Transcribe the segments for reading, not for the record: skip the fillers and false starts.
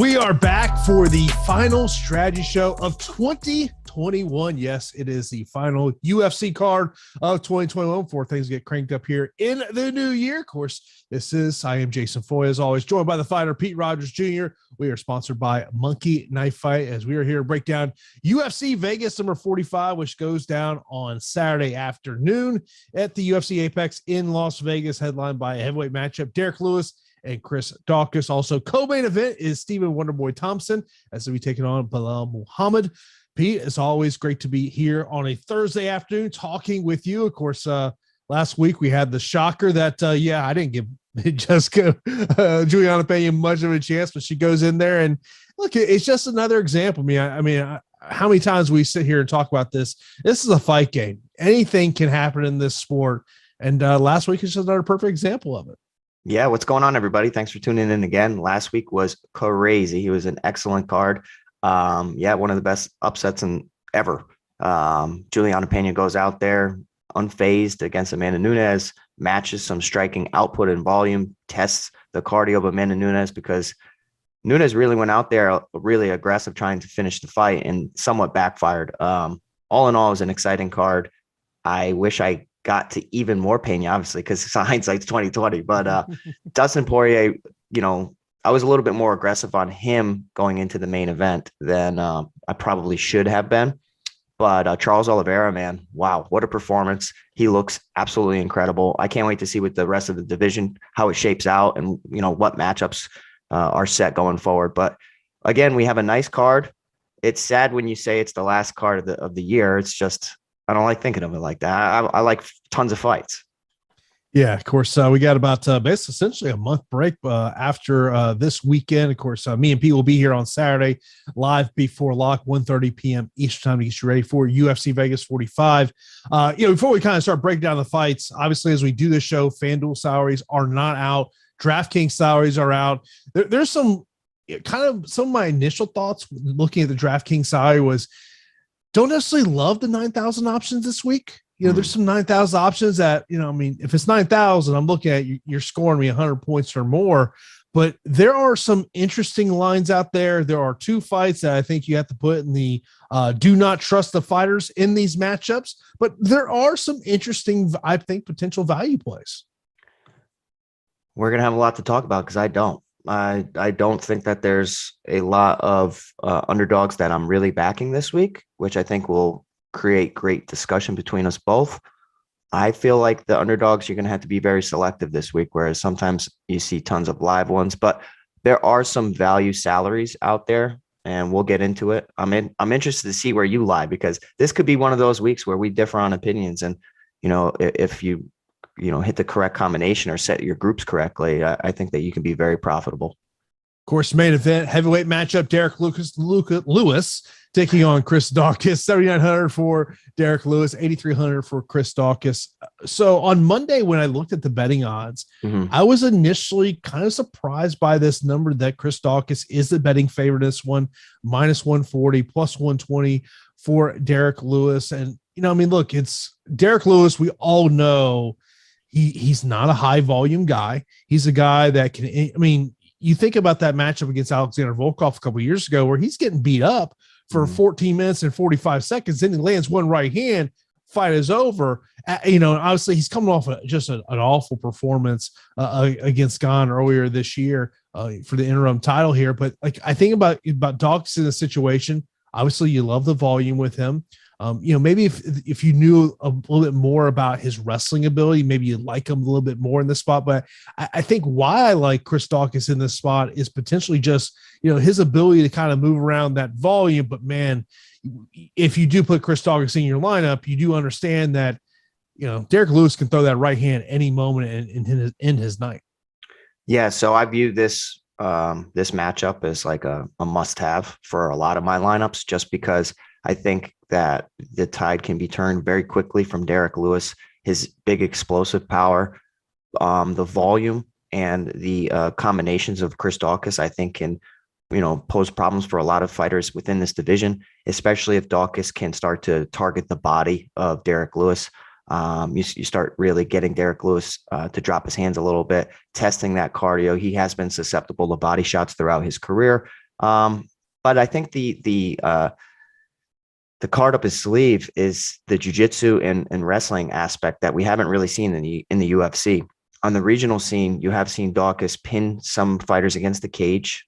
We are back for the final strategy show of 2021. Yes, it is the final UFC card of 2021 before things get cranked up here in the new year. Of course, I am Jason Foy, as always, joined by the fighter Pete Rogers Jr. We are sponsored by Monkey Knife Fight, as we are here to break down UFC Vegas number 45, which goes down on Saturday afternoon at the UFC Apex in Las Vegas, headlined by a heavyweight matchup, Derek Lewis and Chris Daukaus. Also, co-main event is Stephen Wonderboy Thompson, as they'll be taking on Bilal Muhammad. Pete, it's always great to be here on a Thursday afternoon talking with you. Of course, last week we had the shocker that, I didn't give Jessica Juliana Pena much of a chance, but she goes in there and look, it's just another example. I mean, how many times we sit here and talk about this? This is a fight game. Anything can happen in this sport. And last week is just another perfect example of it. Yeah, what's going on, everybody? Thanks for tuning in again. Last week was crazy. It was an excellent card. One of the best upsets ever. Juliana Pena goes out there unfazed against Amanda Nunes, matches some striking output and volume, tests the cardio of Amanda Nunes because Nunes really went out there really aggressive trying to finish the fight and somewhat backfired. All in all, it was an exciting card. I wish I got to even more Pena, obviously, because hindsight's 2020. But Dustin Poirier, I was a little bit more aggressive on him going into the main event than I probably should have been. But Charles Oliveira, man, wow, what a performance. He looks absolutely incredible. I can't wait to see with the rest of the division how it shapes out and, what matchups are set going forward. But again, we have a nice card. It's sad when you say it's the last card of the year. It's just, I don't like thinking of it like that. I like tons of fights. Yeah, of course, we got about basically essentially a month break after this weekend. Of course, me and Pete will be here on Saturday live before lock, 1:30 p.m. Eastern time to get you ready for UFC Vegas 45. Before we kind of start breaking down the fights, obviously, as we do this show, FanDuel salaries are not out. DraftKings salaries are out. There's some of my initial thoughts looking at the DraftKings salary was, don't necessarily love the 9,000 options this week. There's some 9,000 options that, if it's 9,000, I'm looking at you're scoring me 100 points or more. But there are some interesting lines out there. There are two fights that I think you have to put in the do not trust the fighters in these matchups. But there are some interesting, I think, potential value plays. We're going to have a lot to talk about because I don't. I don't think that there's a lot of underdogs that I'm really backing this week, which I think will create great discussion between us both. I feel like the underdogs, you're going to have to be very selective this week, whereas sometimes you see tons of live ones, but there are some value salaries out there and we'll get into it. I'm interested to see where you lie because this could be one of those weeks where we differ on opinions. And, if you hit the correct combination or set your groups correctly, I think that you can be very profitable. Of course, main event, heavyweight matchup, Derek Lewis taking on Chris Daukaus, 7,900 for Derek Lewis, 8,300 for Chris Daukaus. So on Monday, when I looked at the betting odds, I was initially kind of surprised by this number that Chris Daukaus is the betting favorite in this one, minus 140, plus 120 for Derek Lewis. And, look, it's Derek Lewis. We all know he's not a high volume guy. He's a guy that can, you think about that matchup against Alexander Volkov a couple of years ago where he's getting beat up for 14 minutes and 45 seconds. Then he lands one right hand, fight is over. Obviously he's coming off an awful performance against Gane earlier this year for the interim title here. But I think about Daukaus in a situation, obviously you love the volume with him. Maybe if you knew a little bit more about his wrestling ability, maybe you'd like him a little bit more in this spot. But I think why I like Chris Daukaus in this spot is potentially just, his ability to kind of move around that volume. But man, if you do put Chris Daukaus in your lineup, you do understand that, Derek Lewis can throw that right hand any moment in his night. Yeah. So I view this matchup as like a must-have for a lot of my lineups, just because I think that the tide can be turned very quickly from Derek Lewis, his big explosive power, the volume and the combinations of Chris Daukaus, I think can, pose problems for a lot of fighters within this division, especially if Daukaus can start to target the body of Derek Lewis. You start really getting Derek Lewis to drop his hands a little bit, testing that cardio. He has been susceptible to body shots throughout his career. But I think the card up his sleeve is the jiu-jitsu and wrestling aspect that we haven't really seen in the UFC. On the regional scene, you have seen Daukaus pin some fighters against the cage,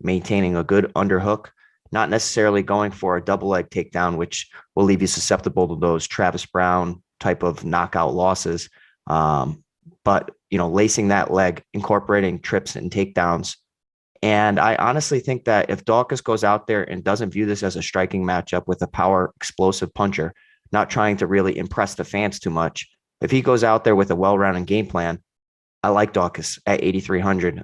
maintaining a good underhook, not necessarily going for a double leg takedown, which will leave you susceptible to those Travis Brown type of knockout losses. But, lacing that leg, incorporating trips and takedowns. And I honestly think that if Daukaus goes out there and doesn't view this as a striking matchup with a power explosive puncher, not trying to really impress the fans too much, if he goes out there with a well-rounded game plan, I like Daukaus at 8,300.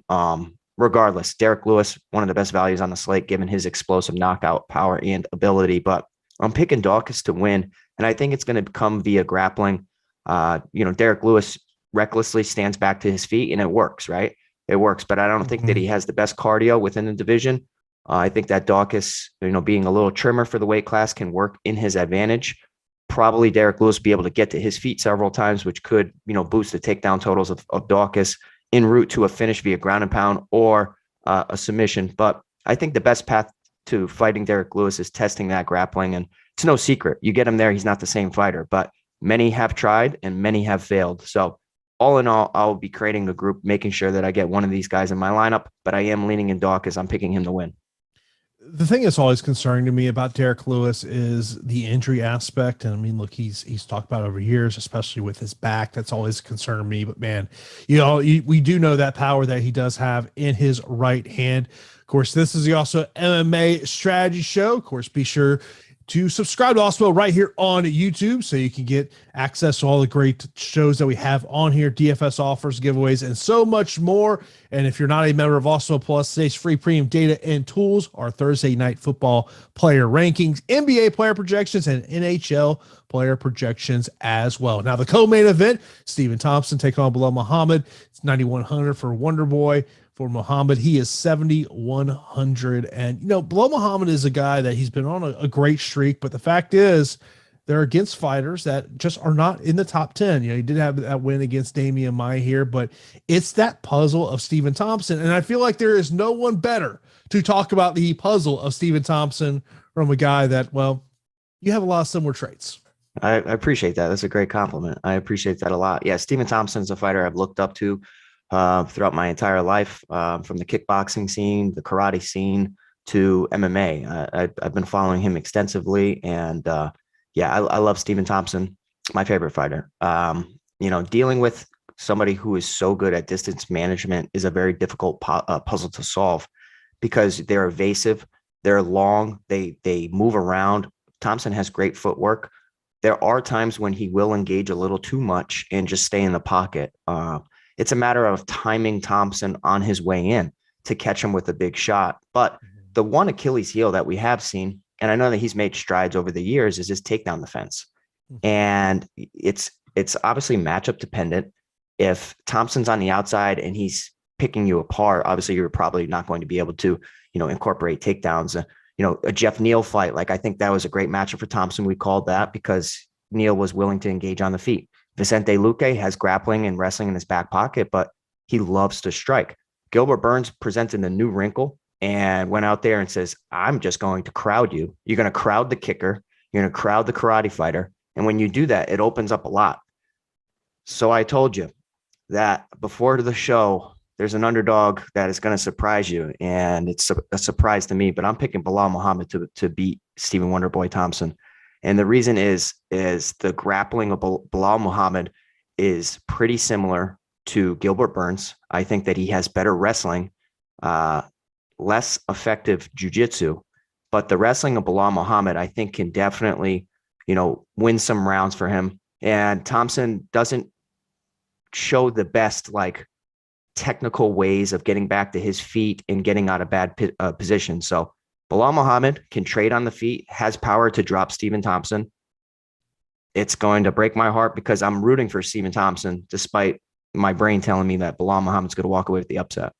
Regardless, Derek Lewis, one of the best values on the slate, given his explosive knockout power and ability. But I'm picking Daukaus to win, and I think it's going to come via grappling. Derek Lewis recklessly stands back to his feet, and it works, right? It works, but I don't think that he has the best cardio within the division. I think that Daukaus, being a little trimmer for the weight class, can work in his advantage. Probably Derek Lewis be able to get to his feet several times, which could, boost the takedown totals of Daukaus en route to a finish via ground and pound or a submission. But I think the best path to fighting Derek Lewis is testing that grappling. And it's no secret. You get him there, he's not the same fighter, but many have tried and many have failed. So all in all, I'll be creating a group, making sure that I get one of these guys in my lineup, but I am leaning in Daukaus. I'm picking him to win. The thing that's always concerning to me about Derek Lewis is the injury aspect. And I mean, look, he's talked about over years, especially with his back. That's always concerning me. But man, we do know that power that he does have in his right hand. Of course, this is the also MMA strategy show. Of course, be sure to subscribe to Awesemo right here on YouTube so you can get access to all the great shows that we have on here, DFS offers, giveaways, and so much more. And if you're not a member of Awesemo Plus, today's free premium data and tools are Thursday night football player rankings, NBA player projections, and NHL player projections as well. Now, the co-main event, Stephen Thompson take on Belal Muhammad. It's 9,100 for Wonder Boy. For Muhammad, he is 7,100. And, Belal Muhammad is a guy that he's been on a great streak, but the fact is they're against fighters that just are not in the top 10. He did have that win against Damian Maia here, but it's that puzzle of Stephen Thompson. And I feel like there is no one better to talk about the puzzle of Stephen Thompson from a guy that, you have a lot of similar traits. I appreciate that. That's a great compliment. I appreciate that a lot. Yeah, Stephen Thompson is a fighter I've looked up to throughout my entire life, from the kickboxing scene, the karate scene to MMA. I've been following him extensively, and I love Stephen Thompson, my favorite fighter. Dealing with somebody who is so good at distance management is a very difficult puzzle to solve because they're evasive, they're long, they move around. Thompson has great footwork. There are times when he will engage a little too much and just stay in the pocket. It's a matter of timing Thompson on his way in to catch him with a big shot. But the one Achilles heel that we have seen, and I know that he's made strides over the years, is his takedown defense. And it's obviously matchup dependent. If Thompson's on the outside and he's picking you apart, obviously you're probably not going to be able to, incorporate takedowns. A Jeff Neal fight, I think that was a great matchup for Thompson. We called that because Neal was willing to engage on the feet. Vicente Luque has grappling and wrestling in his back pocket, but he loves to strike. Gilbert Burns presented a new wrinkle and went out there and says, I'm just going to crowd you. You're going to crowd the kicker. You're going to crowd the karate fighter. And when you do that, it opens up a lot. So I told you that before the show, there's an underdog that is going to surprise you. And it's a surprise to me, but I'm picking Belal Muhammad to beat Stephen Wonderboy Thompson. And the reason is the grappling of Belal Muhammad is pretty similar to Gilbert Burns. I think that he has better wrestling, less effective jiu-jitsu, but the wrestling of Belal Muhammad, I think, can definitely, win some rounds for him. And Thompson doesn't show the best, technical ways of getting back to his feet and getting out of bad position. So Belal Muhammad can trade on the feet, has power to drop Stephen Thompson. It's going to break my heart because I'm rooting for Stephen Thompson, despite my brain telling me that Belal Muhammad's going to walk away with the upset.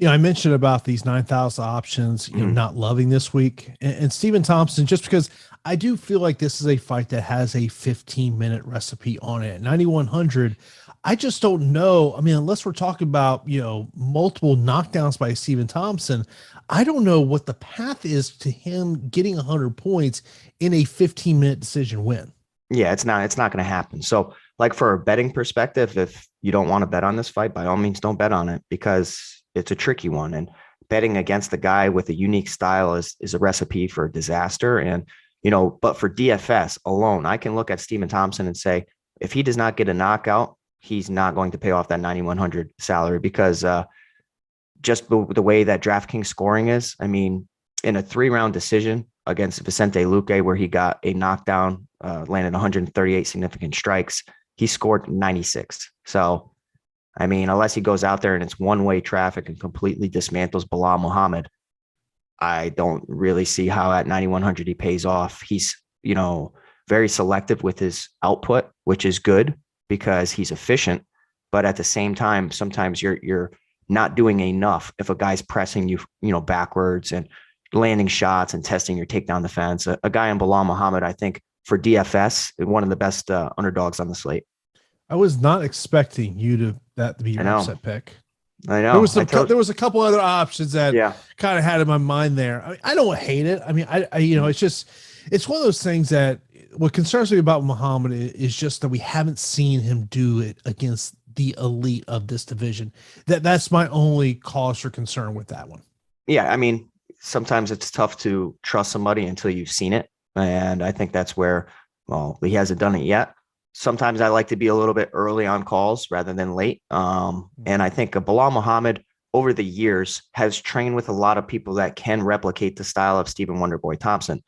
I mentioned about these 9,000 options, not loving this week. And Stephen Thompson, just because I do feel like this is a fight that has a 15-minute recipe on it. 9,100, I just don't know. I mean, unless we're talking about, multiple knockdowns by Stephen Thompson, I don't know what the path is to him getting 100 points in a 15-minute decision win. Yeah, it's not going to happen. So like for a betting perspective, if you don't want to bet on this fight, by all means, don't bet on it because it's a tricky one. And betting against the guy with a unique style is a recipe for disaster. And, but for DFS alone, I can look at Stephen Thompson and say, if he does not get a knockout, he's not going to pay off that 9,100 salary because just the way that DraftKings scoring is, I mean, in a 3-round decision against Vicente Luque, where he got a knockdown, landed 138 significant strikes, he scored 96. So, I mean, unless he goes out there and it's one-way traffic and completely dismantles Bilal Muhammad, I don't really see how at 9,100 he pays off. He's, very selective with his output, which is good because he's efficient. But at the same time, sometimes you're not doing enough if a guy's pressing you, backwards and landing shots and testing your takedown defense. A guy in Bilal Muhammad, I think for DFS, one of the best underdogs on the slate. I was not expecting that to be your upset pick. I know. There was a couple other options that kind of had in my mind there. I mean, I don't hate it. I mean, it's one of those things that what concerns me about Muhammad is just that we haven't seen him do it against the elite of this division. That's my only cause for concern with that one. Yeah. I mean, sometimes it's tough to trust somebody until you've seen it. And I think that's where, he hasn't done it yet. Sometimes I like to be a little bit early on calls rather than late. And I think Bilal Muhammad over the years has trained with a lot of people that can replicate the style of Stephen Wonderboy Thompson,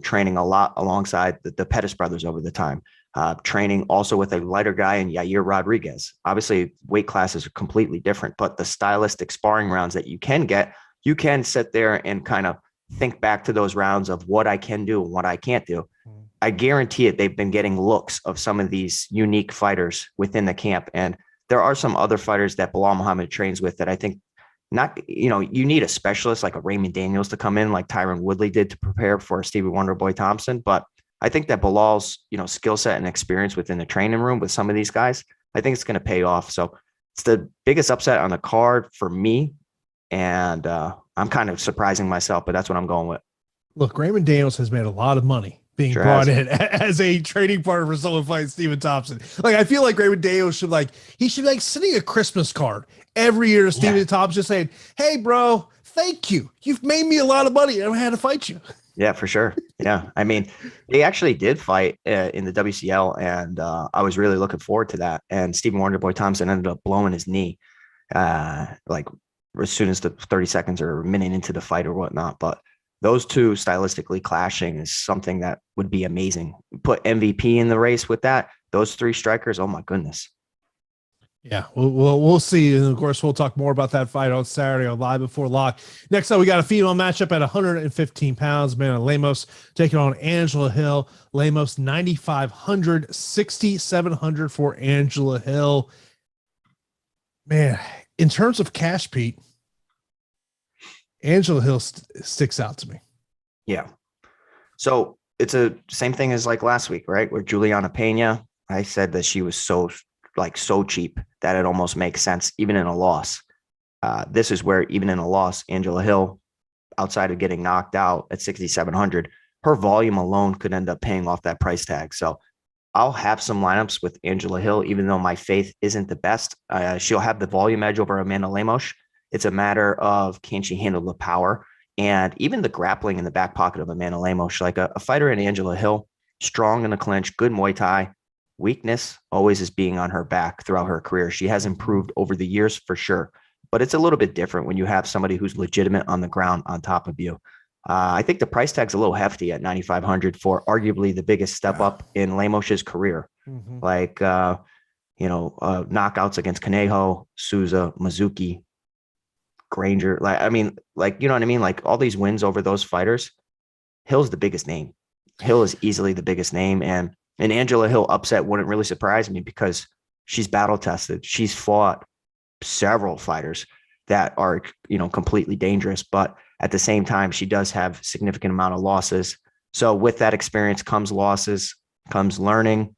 training a lot alongside the Pettis brothers over the time, training also with a lighter guy in Yair Rodriguez. Obviously, weight classes are completely different, but the stylistic sparring rounds that you can get, you can sit there and kind of think back to those rounds of what I can do and what I can't do. I guarantee it. They've been getting looks of some of these unique fighters within the camp. And there are some other fighters that Bilal Muhammad trains with that I think you need a specialist like a Raymond Daniels to come in like Tyron Woodley did to prepare for Stevie Wonderboy Thompson. But I think that Bilal's, skill set and experience within the training room with some of these guys, I think it's going to pay off. So it's the biggest upset on the card for me. And I'm kind of surprising myself, but that's what I'm going with. Look, Raymond Daniels has made a lot of money being brought in as a trading partner for someone fighting Stephen Thompson. Like, I feel like Raymond Daniels should be sending a Christmas card every year to Stephen Thompson just saying, hey, bro, thank you. You've made me a lot of money. I had to fight you. Yeah, for sure. Yeah. I mean, they actually did fight in the WCL, and I was really looking forward to that. And Stephen Wonderboy Thompson ended up blowing his knee, like as soon as the 30 seconds or a minute into the fight or whatnot. But those two stylistically clashing is something that would be amazing. Put MVP in the race with that. Those three strikers. Oh my goodness. Yeah, we'll see. And of course, we'll talk more about that fight on Saturday on Live Before Lock. Next up, we got a female matchup at 115 pounds. Lamos taking on Angela Hill. Lamos 9,500, 6,700 for Angela Hill. Man, in terms of cash, Pete, Angela Hill sticks out to me. Yeah. So it's a same thing as like last week, right? Where Juliana Pena, I said that she was so cheap that it almost makes sense, even in a loss. This is where even in a loss, Angela Hill, outside of getting knocked out at 6,700, her volume alone could end up paying off that price tag. So I'll have some lineups with Angela Hill, even though my faith isn't the best. She'll have the volume edge over Amanda Lemos. It's a matter of, can she handle the power and even the grappling in the back pocket of Amanda Lemos, like a fighter in Angela Hill, strong in the clinch, good Muay Thai. Weakness always is being on her back throughout her career. She has improved over the years for sure, but it's a little bit different when you have somebody who's legitimate on the ground on top of you. I think the price tag's a little hefty at 9,500 for arguably the biggest step up in Lamos's career. Mm-hmm. Knockouts against Conejo, Souza, Mizuki, Granger. You know what I mean? Like all these wins over those fighters, Hill's the biggest name. Hill is easily the biggest name. And an Angela Hill upset wouldn't really surprise me because she's battle tested. She's fought several fighters that are, completely dangerous, but at the same time, she does have significant amount of losses. So with that experience comes losses, comes learning.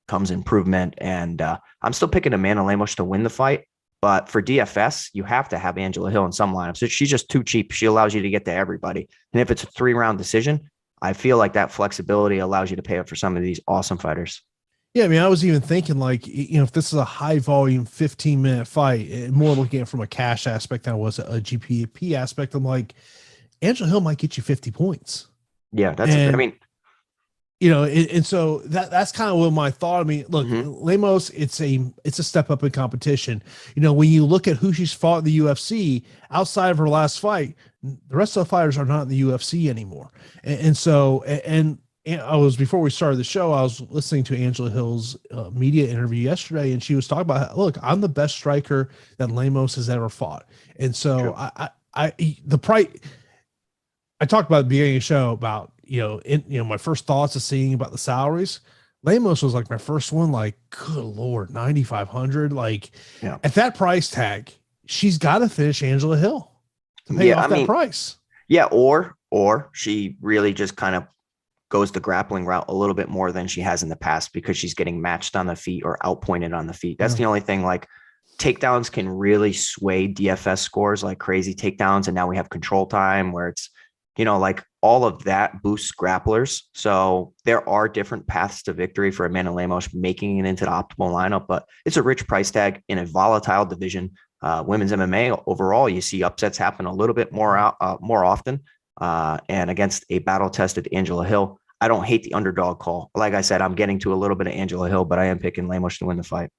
comes improvement. And I'm still picking Amanda Lamos to win the fight. But for DFS, you have to have Angela Hill in some lineups. She's just too cheap. She allows you to get to everybody. And if it's a 3-round decision, I feel like that flexibility allows you to pay up for some of these awesome fighters. Yeah, I mean, I was even thinking like, if this is a high volume 15-minute fight, more looking at it from a cash aspect than it was a GPP aspect. I'm like, Angela Hill might get you 50 points. Yeah, and so that's kind of what my thought. I mean, look, Lamos, it's a step up in competition. When you look at who she's fought in the UFC outside of her last fight, the rest of the fighters are not in the UFC anymore. And I was, before we started the show, I was listening to Angela Hill's media interview yesterday, and she was talking about, look, I'm the best striker that Lamos has ever fought. And so I talked about at the beginning of the show about, my first thoughts of seeing about the salaries. Lamos was like my first one, like, good Lord, 9,500. Like, at that price tag, she's got to finish Angela Hill to pay off that price. Yeah. Or she really just kind of goes the grappling route a little bit more than she has in the past because she's getting matched on the feet or outpointed on the feet. That's the only thing. Like, takedowns can really sway DFS scores like crazy takedowns. And now we have control time where it's, like all of that boosts grapplers. So there are different paths to victory for Amanda Lamos making it into the optimal lineup, but it's a rich price tag in a volatile division. Women's MMA overall, you see upsets happen a little bit more often. And against a battle-tested Angela Hill, I don't hate the underdog call. Like I said, I'm getting to a little bit of Angela Hill, but I am picking Lamos to win the fight.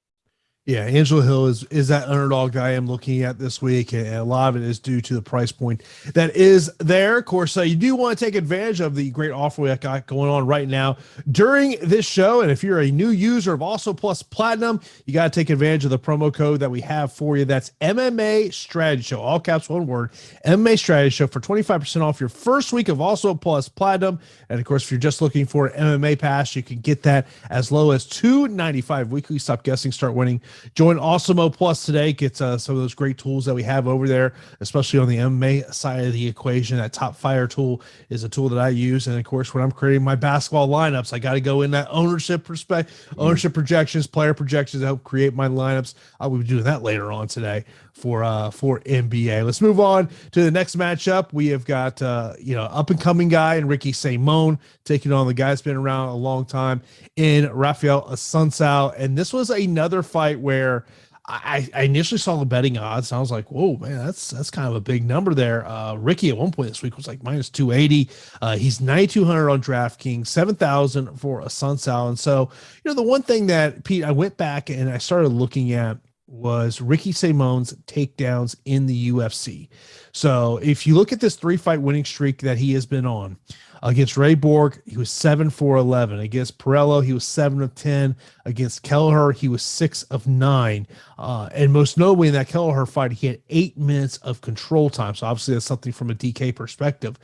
Yeah, Angela Hill is that underdog that I am looking at this week, and a lot of it is due to the price point that is there. Of course, you do want to take advantage of the great offer we got going on right now during this show. And if you're a new user of Awesemo Plus Platinum, you got to take advantage of the promo code that we have for you. That's MMA Strategy Show, all caps, one word, MMA Strategy Show, for 25% off your first week of Awesemo Plus Platinum. And of course, if you're just looking for an MMA pass, you can get that as low as $2.95 weekly. Stop guessing, start winning. Join Awesemo Plus today. Get some of those great tools that we have over there, especially on the MMA side of the equation. That Top Fire tool is a tool that I use. And of course, when I'm creating my basketball lineups, I got to go in that ownership projections, player projections to help create my lineups. I will be doing that later on today for NBA. Let's move on to the next matchup. We have got up and coming guy and Ricky Simon taking on the guy that's been around a long time in Rafael Assuncao. And this was another fight where I initially saw the betting odds and I was like, whoa, man, that's kind of a big number there. Ricky at one point this week was like minus 280. He's 9,200 on DraftKings, 7,000 for Assuncao. And so, the one thing that, Pete, I went back and I started looking at was Ricky Simon's takedowns in the UFC. So if you look at this 3-fight winning streak that he has been on, against Ray Borg, he was 7-4-11. Against Perello, he was 7 of 10. Against Kelleher, he was 6 of 9. And most notably in that Kelleher fight, he had 8 minutes of control time. So obviously that's something from a DK perspective.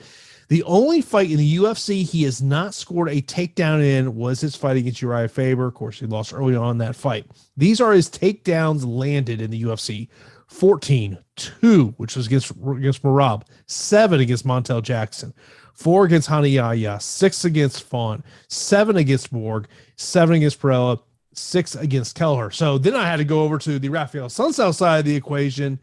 The only fight in the UFC he has not scored a takedown in was his fight against Uriah Faber. Of course, he lost early on in that fight. These are his takedowns landed in the UFC. 14, 2, which was against Merab, 7 against Montel Jackson, 4 against Hanayaya, 6 against Fawn, 7 against Borg, 7 against Perella, 6 against Kelleher. So then I had to go over to the Rafael Assuncao side of the equation.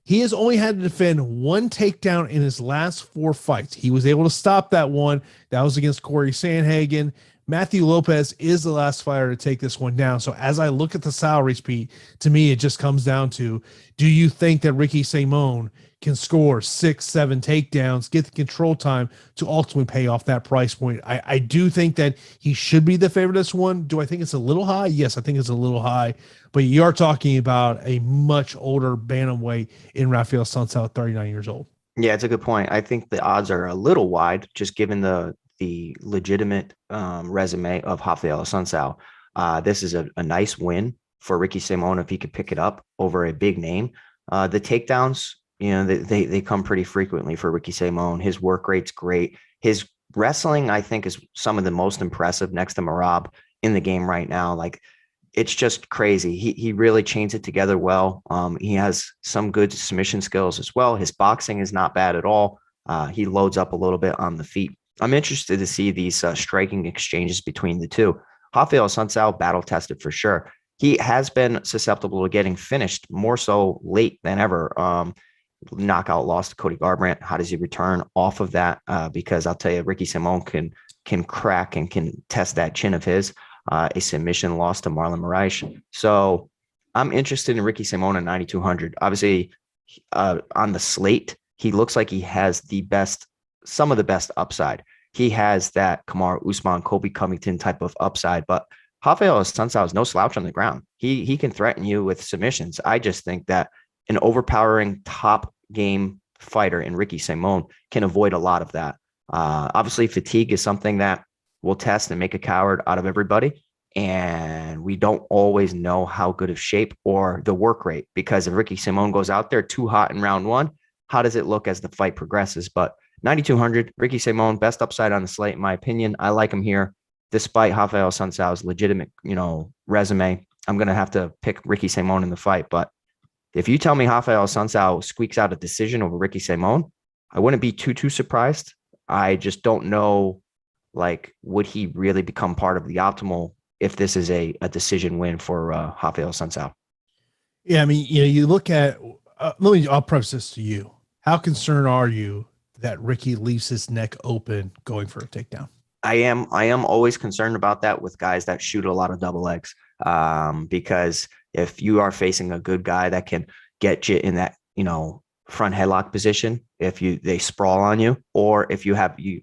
He has only had to defend 1 takedown in his last 4 fights. He was able to stop that one. That was against Corey Sandhagen. Matthew Lopez is the last fighter to take this one down. So as I look at the salaries, Pete, to me, it just comes down to, do you think that Ricky Simon can score 6, 7 takedowns, get the control time to ultimately pay off that price point? I do think that he should be the favorite of this one. Do I think it's a little high? Yes, I think it's a little high, but you are talking about a much older bantamweight in Rafael Assuncao at 39 years old. Yeah, it's a good point. I think the odds are a little wide, just given the legitimate resume of Rafael Assuncao. This is a nice win for Ricky Simon if he could pick it up over a big name. The takedowns, they come pretty frequently for Ricky Simon. His work rate's great. His wrestling, I think, is some of the most impressive next to Merab in the game right now. Like, it's just crazy. He really chains it together well. He has some good submission skills as well. His boxing is not bad at all. He loads up a little bit on the feet. I'm interested to see these striking exchanges between the two. Rafael Assuncao battle tested for sure. He has been susceptible to getting finished more so late than ever. Knockout loss to Cody Garbrandt. How does he return off of that? Because I'll tell you, Ricky Simon can crack and can test that chin of his. A submission loss to Marlon Moraes. So I'm interested in Ricky Simon at 9,200. Obviously, on the slate, he looks like he has some of the best upside. He has that Kamaru Usman, Kobe Covington type of upside, but Rafael Assuncao is no slouch on the ground. He can threaten you with submissions. I just think that an overpowering top game fighter in Ricky Simon can avoid a lot of that. Obviously, fatigue is something that will test and make a coward out of everybody. And we don't always know how good of shape or the work rate, because if Ricky Simon goes out there too hot in round one, how does it look as the fight progresses? But 9,200, Ricky Simon, best upside on the slate, in my opinion. I like him here, despite Rafael Assuncao's legitimate, resume. I'm going to have to pick Ricky Simon in the fight, but if you tell me Rafael Assuncao squeaks out a decision over Ricky Simon, I wouldn't be too surprised. I just don't know, would he really become part of the optimal if this is a decision win for Rafael Assuncao? Yeah, I mean, you look at, I'll preface this to you. How concerned are you that Ricky leaves his neck open going for a takedown? I am always concerned about that with guys that shoot a lot of double legs, because if you are facing a good guy that can get you in that, front headlock position, if they sprawl on you, or if you have, you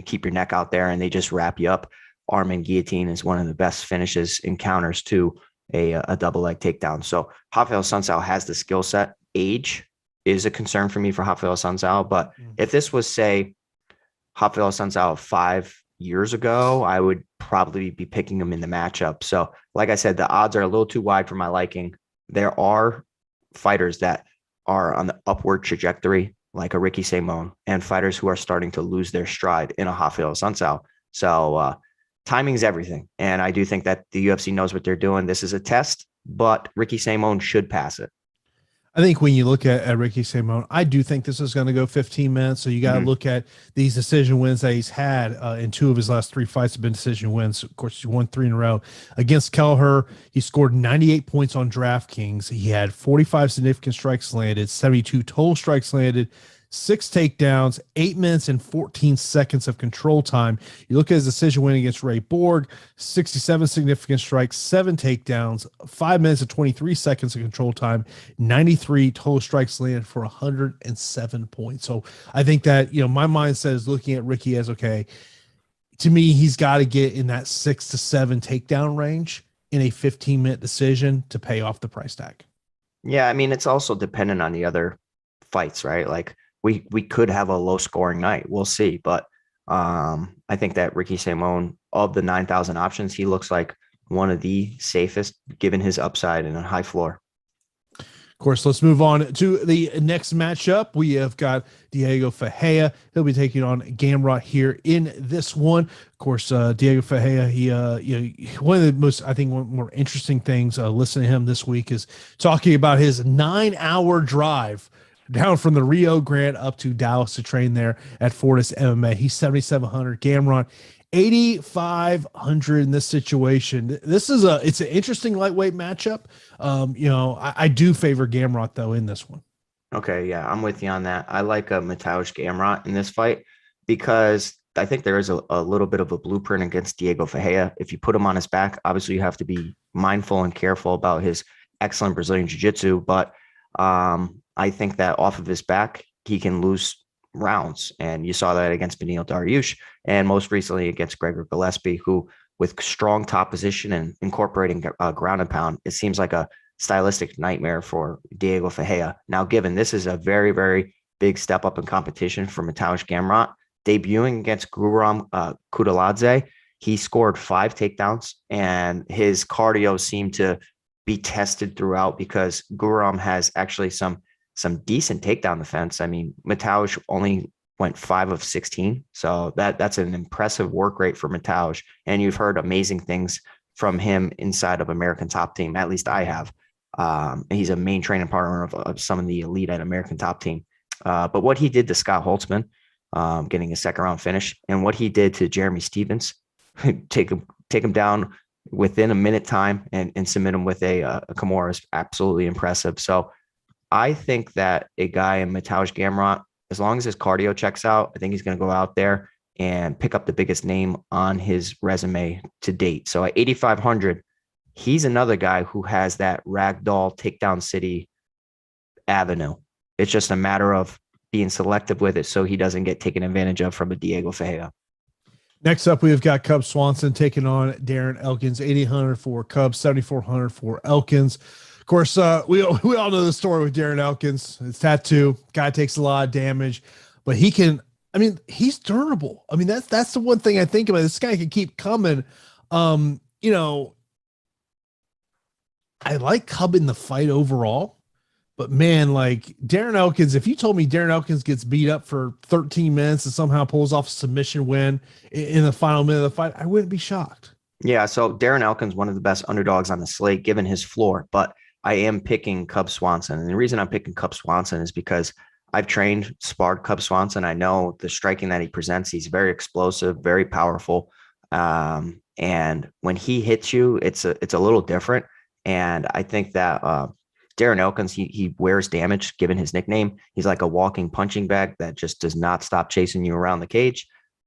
keep your neck out there and they just wrap you up, arm and guillotine is one of the best finishes and counters to a double leg takedown. So Rafael Assuncao has the skill set. Age is a concern for me for Rafael Assuncao, but if this was, say, Rafael Assuncao 5 years ago, I would probably be picking him in the matchup. So like I said, the odds are a little too wide for my liking. There are fighters that are on the upward trajectory, like a Ricky Simon, and fighters who are starting to lose their stride in a Rafael Assuncao. So timing is everything. And I do think that the UFC knows what they're doing. This is a test, but Ricky Simon should pass it. I think when you look at Ricky Simon, I do think this is going to go 15 minutes. So you got to look at these decision wins that he's had in 2 of his last 3 fights have been decision wins. Of course, he won 3 in a row against Kelleher. He scored 98 points on DraftKings. He had 45 significant strikes landed, 72 total strikes landed, 6 takedowns, 8 minutes and 14 seconds of control time. You look at his decision win against Ray Borg, 67 significant strikes, 7 takedowns, 5 minutes and 23 seconds of control time, 93 total strikes landed for 107 points. So I think that, my mindset is looking at Ricky as, okay, to me, he's got to get in that 6 to 7 takedown range in a 15-minute decision to pay off the price tag. Yeah, I mean, it's also dependent on the other fights, right? Like, we could have a low scoring night. We'll see. But I think that Ricky Simon, of the 9,000 options, he looks like one of the safest given his upside and a high floor. Of course, let's move on to the next matchup. We have got Diego Ferreira. He'll be taking on Gamrot here in this one. Of course, Diego Ferreira, he one of the most, I think, one more interesting things listening to him this week is talking about his 9-hour drive down from the Rio Grande up to Dallas to train there at Fortis MMA. He's 7,700. Gamrot, 8,500 in this situation. This is it's an interesting lightweight matchup. I do favor Gamrot though in this one. Okay, yeah, I'm with you on that. I like Mateusz Gamrot in this fight because I think there is a little bit of a blueprint against Diego Ferreira. If you put him on his back, obviously you have to be mindful and careful about his excellent Brazilian jiu-jitsu, but I think that off of his back, he can lose rounds. And you saw that against Beneil Dariush and most recently against Gregor Gillespie, who with strong top position and incorporating ground and pound, it seems like a stylistic nightmare for Diego Ferreira. Now, given this is a very, very big step up in competition for Mateusz Gamrot, debuting against Guram Kudladze, he scored 5 takedowns and his cardio seemed to be tested throughout because Guram has actually some decent takedown defense. I mean, Mateusz only went 5 of 16. So that's an impressive work rate for Mateusz. And you've heard amazing things from him inside of American Top Team. At least I have. He's a main training partner of some of the elite at American Top Team. But what he did to Scott Holtzman, getting a second round finish, and what he did to Jeremy Stevens, take him down within a minute time and submit him with a Kimura is absolutely impressive. So I think that a guy in Mateusz Gamrot, as long as his cardio checks out, I think he's going to go out there and pick up the biggest name on his resume to date. So at 8,500, he's another guy who has that ragdoll takedown city avenue. It's just a matter of being selective with it so he doesn't get taken advantage of from a Diego Ferreira. Next up, we've got Cub Swanson taking on Darren Elkins, 8,800 for Cubs, 7,400 for Elkins. Of course, we all know the story with Darren Elkins. His tattoo, guy takes a lot of damage, but he can. I mean, he's durable. I mean, that's the one thing I think about. This guy can keep coming. You know, I like Cub in the fight overall. But man, like Darren Elkins, if you told me Darren Elkins gets beat up for 13 minutes and somehow pulls off a submission win in the final minute of the fight, I wouldn't be shocked. Yeah, so Darren Elkins, one of the best underdogs on the slate, given his floor, but I am picking Cub Swanson. And the reason I'm picking Cub Swanson is because I've sparred Cub Swanson. I know the striking that he presents. He's very explosive, very powerful. And when he hits you, it's a little different. And I think that Darren Elkins, he wears damage given his nickname. He's like a walking punching bag that just does not stop chasing you around the cage.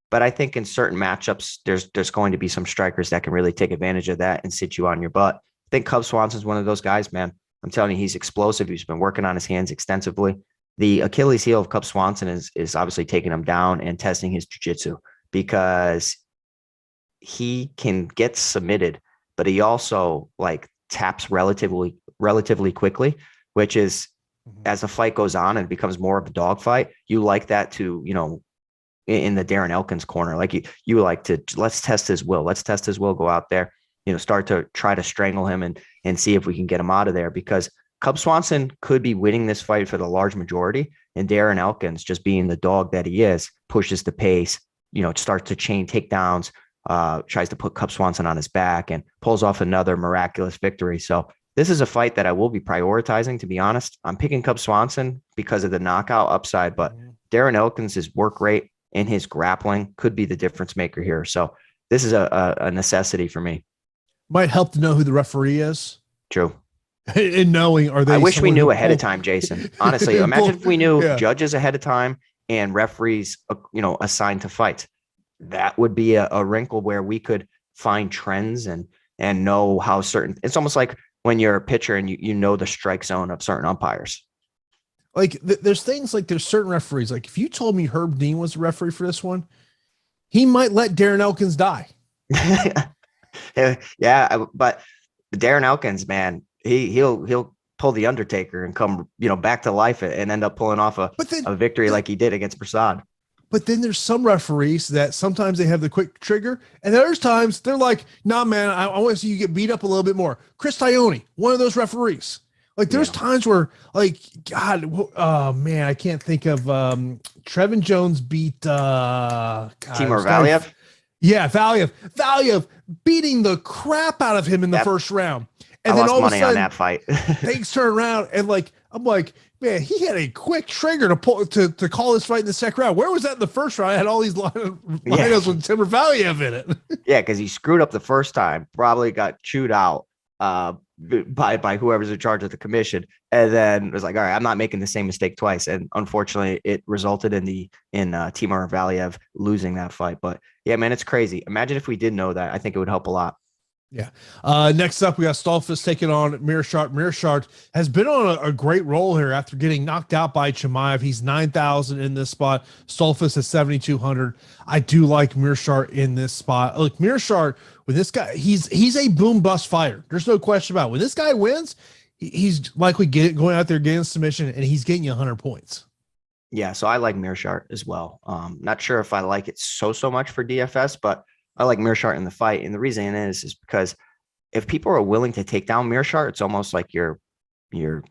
But I think in certain matchups, there's going to be some strikers that can really take advantage of that and sit you on your butt. I think Cub Swanson's one of those guys, man. I'm telling you, he's explosive. He's been working on his hands extensively. The Achilles heel of Cub Swanson is obviously taking him down and testing his jiu-jitsu because he can get submitted, but he also like taps relatively quickly, which is as the fight goes on and it becomes more of a dogfight, you like that to, you know, in the Darren Elkins corner, like you like to, let's test his will, go out there, you know, start to try to strangle him and see if we can get him out of there, because Cub Swanson could be winning this fight for the large majority, and Darren Elkins, just being the dog that he is, pushes the pace, you know, starts to chain takedowns, tries to put Cub Swanson on his back and pulls off another miraculous victory. So this is a fight that I will be prioritizing, to be honest. I'm picking Cub Swanson because of the knockout upside, but Darren Elkins' work rate and his grappling could be the difference maker here. So this is a necessity for me. Might help to know who the referee is. True. And knowing, are they? I wish we knew ahead of time, Jason. Honestly, imagine if we knew judges ahead of time and referees, you know, assigned to fights. That would be a wrinkle where we could find trends and know how certain. It's almost like when you're a pitcher and you know the strike zone of certain umpires. Like there's things like there's certain referees. Like if you told me Herb Dean was the referee for this one, he might let Darren Elkins die. Yeah, but Darren Elkins, man, he'll pull the Undertaker and come, you know, back to life and end up pulling off a victory like he did against Prasad. But then there's some referees that sometimes they have the quick trigger, and there's times they're like, nah, man, I want to see you get beat up a little bit more. Chris Tione, one of those referees. Like there's times where, like, God, oh man, I can't think of Trevin Jones beat Timur Valiev. Yeah, Valiev beating the crap out of him in the first round. And I then lost all of a money sudden, on that fight. things turn around and like I'm like, man, he had a quick trigger to pull to call this fight in the second round. Where was that in the first round? I had all these lineups with Timur Valiev in it. Yeah, because he screwed up the first time, probably got chewed out by whoever's in charge of the commission, and then was like, all right, I'm not making the same mistake twice. And unfortunately, it resulted in Timur Valiev losing that fight. But yeah, man, it's crazy. Imagine if we did know that. I think it would help a lot. Yeah. Next up, we got Stolzfus taking on Meerschaert. Meerschaert has been on a great roll here after getting knocked out by Chimaev. He's 9,000 in this spot. Stolzfus is 7,200. I do like Meerschaert in this spot. Look, Meerschaert, with this guy, he's a boom bust fighter. There's no question about it. When this guy wins, he's likely going out there getting submission, and he's getting you 100 points. Yeah, so I like Meerschaert as well. Not sure if I like it so much for DFS, but I like Meerschaert in the fight. And the reason is because if people are willing to take down Meerschaert, it's almost like you're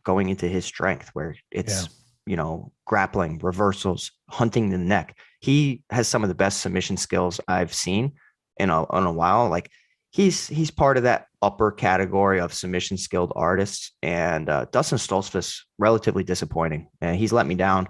going into his strength, where it's, you know, grappling, reversals, hunting the neck. He has some of the best submission skills I've seen in a while. Like he's part of that upper category of submission skilled artists. And Dustin Stolzfus, relatively disappointing. And he's let me down.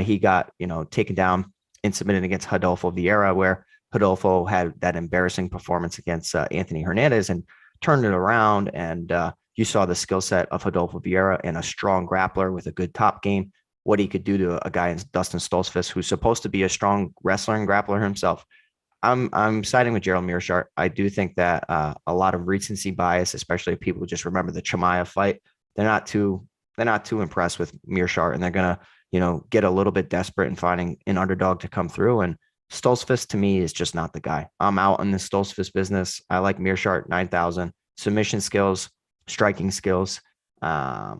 He got, you know, taken down and submitted against Rodolfo Vieira, where Rodolfo had that embarrassing performance against Anthony Hernandez. And turned it around, and you saw the skill set of Rodolfo Vieira and a strong grappler with a good top game, what he could do to a guy in Dustin Stolzfus, who's supposed to be a strong wrestler and grappler himself. I'm siding with Gerald Meerschaert. I do think that a lot of recency bias, especially if people just remember the Chimaev fight, they're not too impressed with Meerschaert, and they're gonna get a little bit desperate in finding an underdog to come through. And Stolzfus to me is just not the guy. I'm out in the Stolzfus business. I like Meerschaert 9,000 submission skills, striking skills. I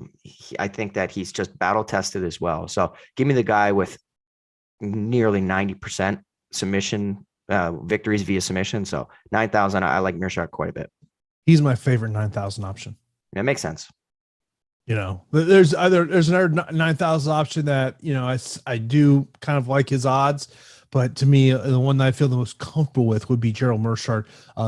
think that he's just battle tested as well. So give me the guy with nearly 90% submission victories via submission. So 9,000, I like Meerschaert quite a bit. He's my favorite 9,000 option. It makes sense. There's another 9,000 option that, I do kind of like his odds, but to me, the one that I feel the most comfortable with would be Gerald Meerschaert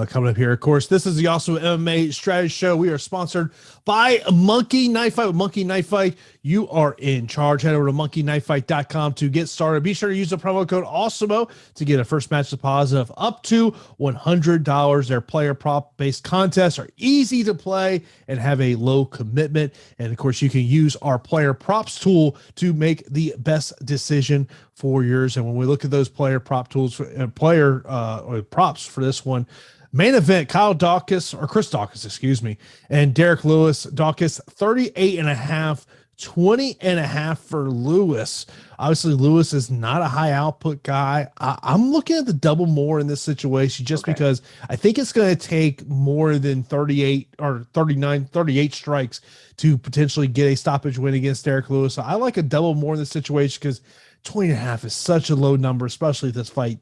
coming up here. Of course, this is the Awesemo MMA Strategy Show. We are sponsored by Monkey Knife Fight. With Monkey Knife Fight, you are in charge. Head over to monkeyknifefight.com to get started. Be sure to use the promo code Awesemo to get a first match deposit of up to $100. Their player prop based contests are easy to play and have a low commitment. And of course, you can use our player props tool to make the best decision for yours. And when we look at those player prop tools, or props for this one, main event, Chris Daukaus, and Derek Lewis. Daukaus 38.5, 20.5 for Lewis. Obviously, Lewis is not a high output guy. I'm looking at the double more in this situation just because I think it's going to take more than 38 or 39, 38 strikes to potentially get a stoppage win against Derek Lewis. So I like a double more in this situation because 20.5 is such a low number, especially this fight.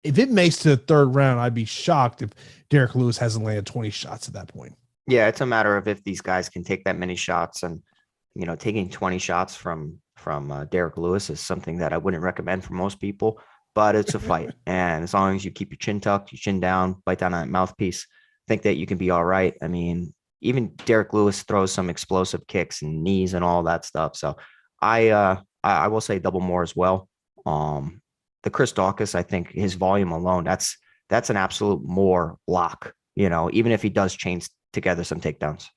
If it makes to the third round, I'd be shocked if Derek Lewis hasn't landed 20 shots at that point. Yeah, it's a matter of if these guys can take that many shots, and taking 20 shots from Derek Lewis is something that I wouldn't recommend for most people, but it's a fight. And as long as you keep your chin tucked, your chin down, bite down on that mouthpiece, I think that you can be all right. I mean, even Derek Lewis throws some explosive kicks and knees and all that stuff. So I will say double more as well. The Chris Daukaus, I think his volume alone, that's an absolute more lock, even if he does chain together some takedowns.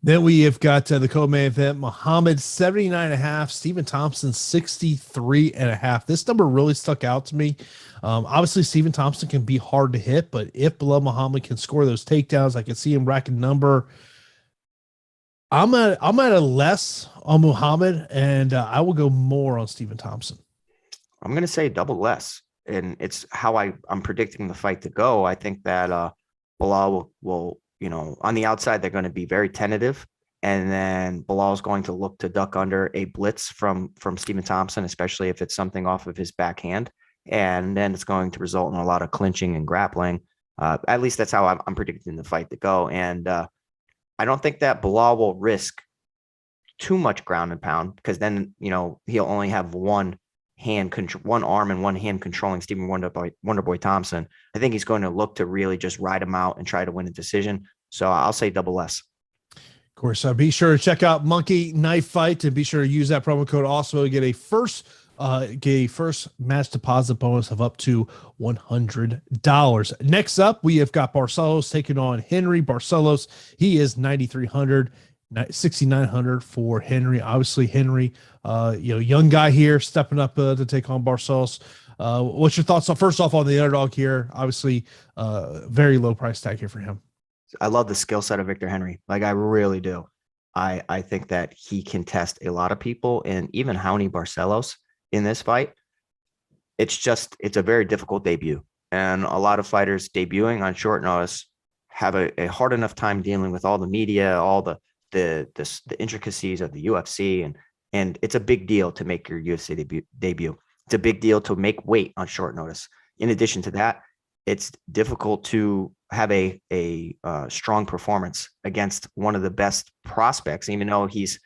Then we have got the co-main event, Muhammad 79.5, Stephen Thompson 63.5. This number really stuck out to me. Obviously, Stephen Thompson can be hard to hit, but if Bilal Muhammad can score those takedowns, I can see him racking number. I'm at a less on Muhammad, and I will go more on Stephen Thompson. I'm going to say double less, and it's how I'm predicting the fight to go. I think that Bilal will on the outside, they're going to be very tentative, and then Bilal's going to look to duck under a blitz from Stephen Thompson, especially if it's something off of his backhand, and then it's going to result in a lot of clinching and grappling. At least that's how I'm predicting the fight to go, and I don't think that Bilal will risk too much ground and pound, because then he'll only have one arm and one hand controlling Stephen Wonderboy Thompson. I think he's going to look to really just ride him out and try to win a decision. So I'll say double less. Of course, be sure to check out Monkey Knife Fight and be sure to use that promo code also to get a first match deposit bonus of up to $100. Next up, we have got Barcelos taking on Henry. Barcelos, he is 9,300. 6,900 for Henry. Obviously, Henry, young guy here stepping up to take on Barcelos. What's your thoughts on, first off, on the underdog here? Obviously, very low price tag here for him. I love the skill set of Victor Henry. Like, I really do. I think that he can test a lot of people, and even Raoni Barcelos in this fight. It's a very difficult debut, and a lot of fighters debuting on short notice have a hard enough time dealing with all the media, all the intricacies of the UFC, and it's a big deal to make your UFC debut. It's a big deal to make weight on short notice. In addition to that, it's difficult to have a strong performance against one of the best prospects, even though he's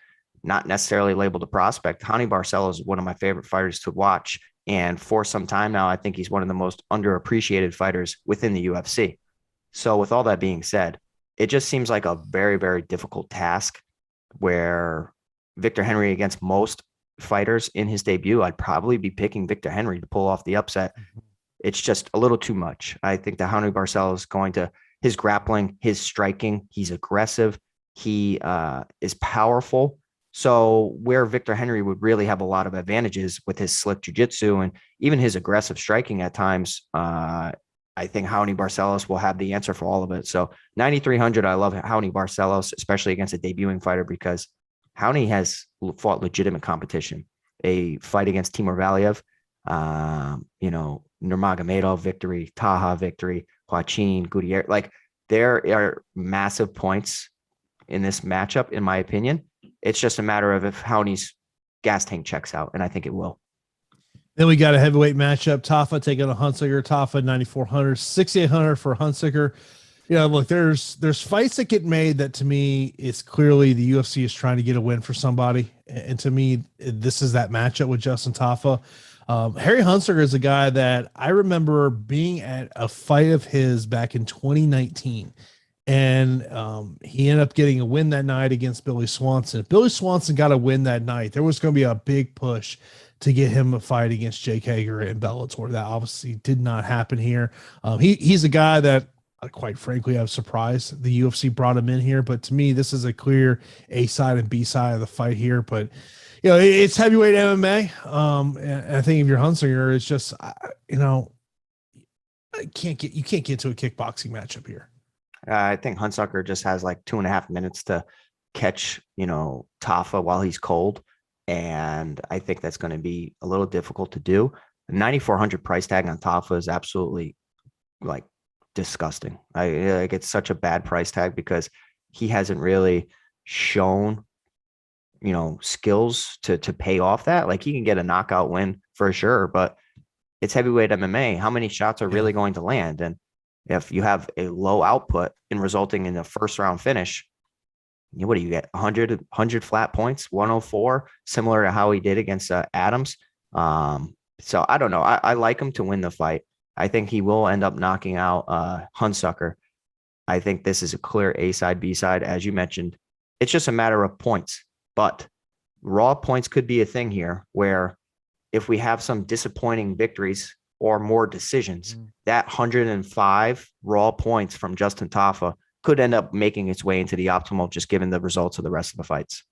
not necessarily labeled a prospect. Raoni Barcelos is one of my favorite fighters to watch, and for some time now, I think he's one of the most underappreciated fighters within the UFC. So with all that being said, it just seems like a very, very difficult task, where Victor Henry, against most fighters in his debut, I'd probably be picking Victor Henry to pull off the upset. It's just a little too much. I think that Raoni Barcelos is going to his grappling, his striking. He's aggressive. He is powerful. So where Victor Henry would really have a lot of advantages with his slick jiu-jitsu and even his aggressive striking at times, I think Raoni Barcelos will have the answer for all of it. So 9,300, I love Raoni Barcelos, especially against a debuting fighter, because Raoni has fought legitimate competition. A fight against Timur Valiev, Nurmagomedov victory, Taha victory, Joaquin, Gutierrez. Like, there are massive points in this matchup, in my opinion. It's just a matter of if Raoni's gas tank checks out, and I think it will. Then we got a heavyweight matchup. Tafa taking on Hunsucker. Tafa 9,400, 6,800 for Hunsucker. Look, there's fights that get made that, to me, it's clearly the UFC is trying to get a win for somebody. And to me, this is that matchup with Justin Tafa. Harry Hunsucker is a guy that I remember being at a fight of his back in 2019. And he ended up getting a win that night against Billy Swanson. If Billy Swanson got a win that night, there was going to be a big push to get him a fight against Jake Hager in Bellator. That obviously did not happen here. He's a guy that, quite frankly, I'm surprised the UFC brought him in here. But to me, this is a clear A side and B side of the fight here. But it's heavyweight MMA. And I think if you're Hunsucker, it's just you can't get to a kickboxing matchup here. I think Hunsucker just has like 2.5 minutes to catch, Tafa while he's cold. And I think that's going to be a little difficult to do. The 9,400 price tag on Tafa is absolutely like disgusting. It's such a bad price tag because he hasn't really shown, skills to pay off that. Like, he can get a knockout win for sure, but it's heavyweight MMA. How many shots are really going to land? And if you have a low output and resulting in a first round finish, what do you get? 100 flat points, 104, similar to how he did against Adams. So I don't know. I like him to win the fight. I think he will end up knocking out Hunsucker. I think this is a clear A side, B side, as you mentioned. It's just a matter of points, but raw points could be a thing here where if we have some disappointing victories or more decisions, that 105 raw points from Justin Tafa could end up making its way into the optimal, just given the results of the rest of the fights.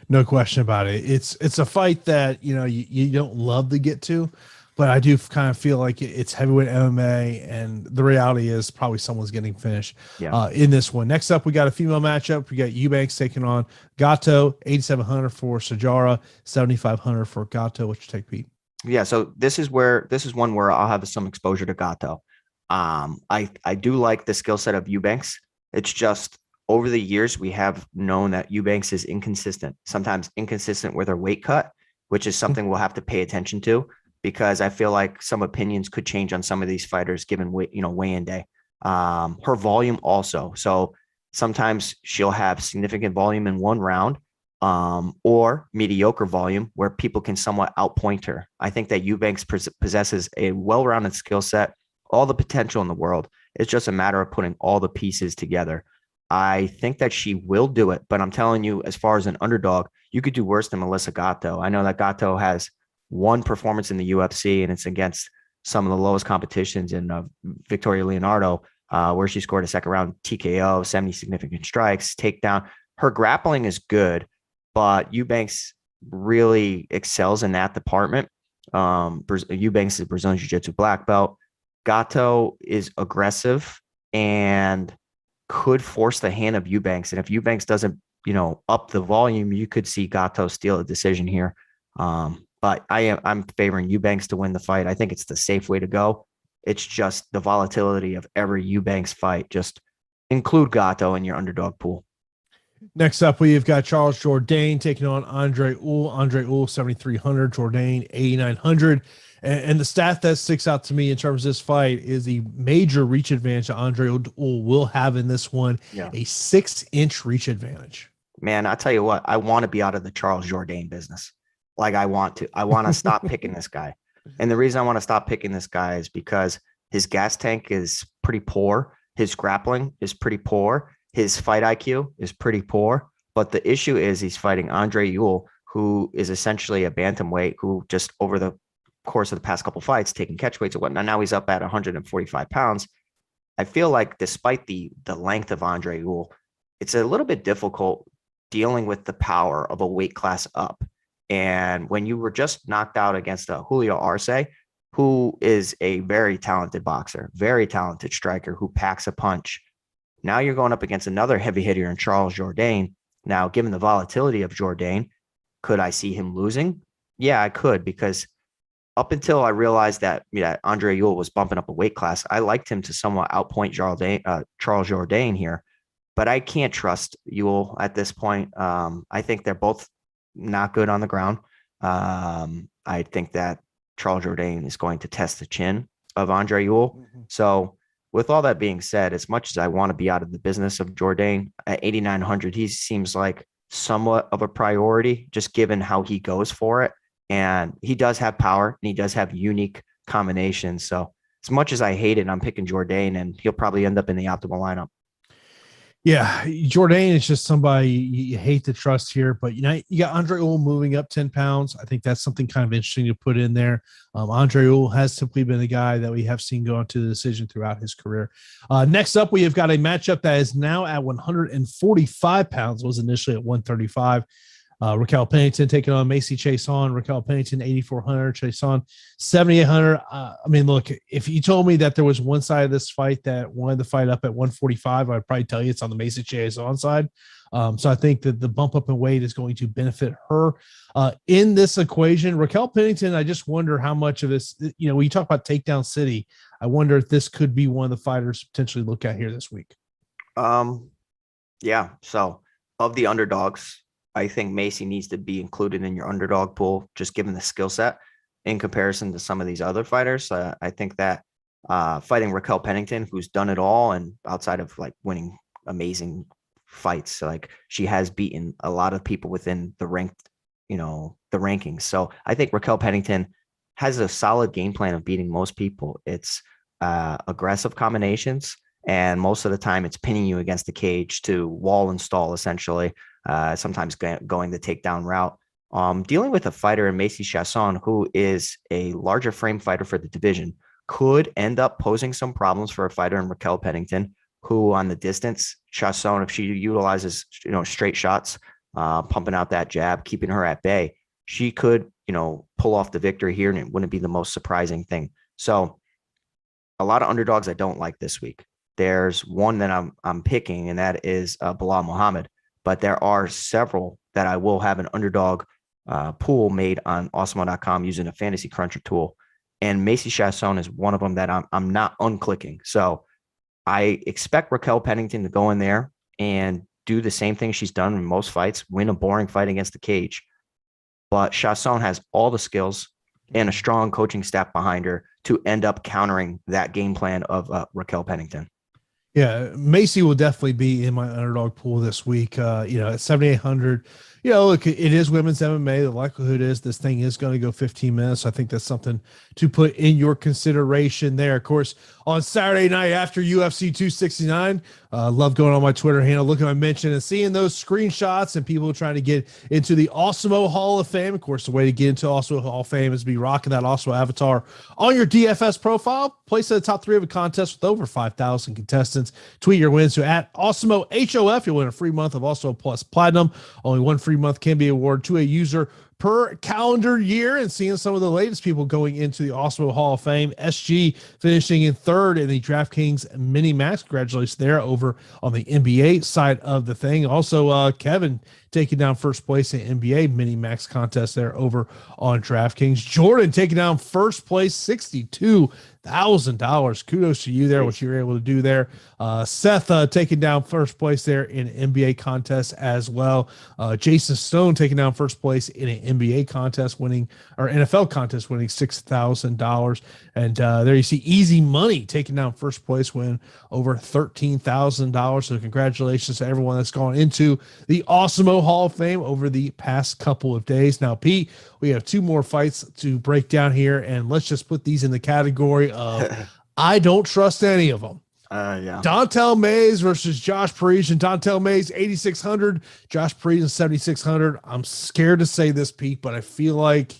No question about it. It's a fight that, you don't love to get to, but I do kind of feel like it's heavyweight MMA, and the reality is probably someone's getting finished in this one. Next up, we got a female matchup. We got Eubanks taking on Gatto, 8,700 for Sajara, 7,500 for Gatto. What's your take, Pete? Yeah, so this is one where I'll have some exposure to Gatto. I do like the skill set of Eubanks. It's just over the years, we have known that Eubanks is inconsistent, sometimes inconsistent with her weight cut, which is something we'll have to pay attention to, because I feel like some opinions could change on some of these fighters given weigh-in day. Her volume also. So sometimes she'll have significant volume in one round, or mediocre volume where people can somewhat outpoint her. I think that Eubanks possesses a well-rounded skill set, all the potential in the world. It's just a matter of putting all the pieces together. I think that she will do it, but I'm telling you, as far as an underdog, you could do worse than Melissa Gatto. I know that Gatto has one performance in the UFC, and it's against some of the lowest competitions in Victoria Leonardo, where she scored a second round TKO, 70 significant strikes, takedown. Her grappling is good, but Eubanks really excels in that department. Eubanks is a Brazilian Jiu-Jitsu black belt. Gatto is aggressive and could force the hand of Eubanks. And if Eubanks doesn't, up the volume, you could see Gatto steal a decision here. But I'm favoring Eubanks to win the fight. I think it's the safe way to go. It's just the volatility of every Eubanks fight. Just include Gatto in your underdog pool. Next up, we've got Charles Jourdain taking on Andre Ewell. Andre Ewell, 7,300. Jourdain, 8,900. And the stat that sticks out to me in terms of this fight is the major reach advantage that Andre Ewell will have in this one, a 6-inch reach advantage. Man, I tell you what, I want to be out of the Charles Jourdain business. Like, I want to stop picking this guy. And the reason I want to stop picking this guy is because his gas tank is pretty poor. His grappling is pretty poor. His fight IQ is pretty poor. But the issue is he's fighting Andre Ewell, who is essentially a bantamweight, who just over the course of the past couple fights taking catch weights and whatnot. Now he's up at 145 pounds. I feel like despite the length of Andre Ewell, it's a little bit difficult dealing with the power of a weight class up. And when you were just knocked out against Julio Arce, who is a very talented boxer, very talented striker who packs a punch. Now you're going up against another heavy hitter in Charles Jourdain. Now, given the volatility of Jourdain, could I see him losing? Yeah, I could, because up until I realized that Andre Ewell was bumping up a weight class, I liked him to somewhat outpoint Charles Jourdain here. But I can't trust Ewell at this point. I think they're both not good on the ground. I think that Charles Jourdain is going to test the chin of Andre Ewell. Mm-hmm. So with all that being said, as much as I want to be out of the business of Jourdain, at 8,900, he seems like somewhat of a priority, just given how he goes for it. And he does have power and he does have unique combinations. So as much as I hate it, I'm picking Jourdain, and he'll probably end up in the optimal lineup. Yeah, Jourdain is just somebody you hate to trust here, but you got Andre Ewell moving up 10 pounds. I think that's something kind of interesting to put in there. Andre Ewell has simply been the guy that we have seen go into the decision throughout his career. Next up, we have got a matchup that is now at 145 pounds, was initially at 135. Raquel Pennington taking on Macy Chiasson. Raquel Pennington, 8,400. Chiasson, 7,800. I mean, look, if you told me that there was one side of this fight that wanted the fight up at 145, I'd probably tell you it's on the Macy Chiasson side. So I think that the bump up in weight is going to benefit her in this equation. Raquel Pennington, I just wonder how much of this, when you talk about takedown city, I wonder if this could be one of the fighters to potentially look at here this week. Yeah. So of the underdogs, I think Macy needs to be included in your underdog pool, just given the skill set in comparison to some of these other fighters. I think that fighting Raquel Pennington, who's done it all, and outside of like winning amazing fights, like she has beaten a lot of people within the ranked, the rankings. So I think Raquel Pennington has a solid game plan of beating most people. It's aggressive combinations, and most of the time it's pinning you against the cage to wall and stall, essentially. Sometimes going the takedown route. Dealing with a fighter in Macy Chiasson, who is a larger frame fighter for the division, could end up posing some problems for a fighter in Raquel Pennington, who on the distance, Chiasson, if she utilizes straight shots, pumping out that jab, keeping her at bay, she could pull off the victory here, and it wouldn't be the most surprising thing. So a lot of underdogs I don't like this week. There's one that I'm picking, and that is Bilal Muhammad. But there are several that I will have an underdog pool made on Awesemo.com using a fantasy cruncher tool. And Macy Chiasson is one of them that I'm not unclicking. So I expect Raquel Pennington to go in there and do the same thing she's done in most fights, win a boring fight against the cage. But Chiasson has all the skills and a strong coaching staff behind her to end up countering that game plan of Raquel Pennington. Yeah, Macy will definitely be in my underdog pool this week. At 7,800, look, it is women's MMA. The likelihood is this thing is going to go 15 minutes. I think that's something to put in your consideration there. Of course, on Saturday night after UFC 269, love going on my Twitter handle, looking at my mention and seeing those screenshots and people trying to get into the Awesemo Hall of Fame. Of course, the way to get into Awesemo Hall of Fame is to be rocking that Awesemo avatar on your DFS profile. Place in the top 3 of a contest with over 5,000 contestants. Tweet your wins to @Awesemo HOF. You'll win a free month of Awesemo Plus Platinum. Only one free month can be awarded to a user per calendar year. And seeing some of the latest people going into the Awesemo Hall of Fame, SG finishing in 3rd in the DraftKings Mini Max. Congratulations there over on the NBA side of the thing. Also, Kevin taking down first place in NBA Mini Max contest there over on DraftKings. Jordan taking down first place, $62,000. Kudos to you there, what you were able to do there. Seth taking down first place there in an NBA contest as well. Jason Stone taking down first place in an NBA contest, winning, or NFL contest, winning $6,000. And there you see Easy Money taking down first place, win over $13,000. So congratulations to everyone that's gone into the Awesemo Hall of Fame over the past couple of days. Now, Pete, we have 2 more fights to break down here, and let's just put these in the category of I don't trust any of them. Yeah. Dontel Mays versus Josh Parisian. Dontel Mays, 8,600. Josh Parisian, 7,600. I'm scared to say this, Pete, but I feel like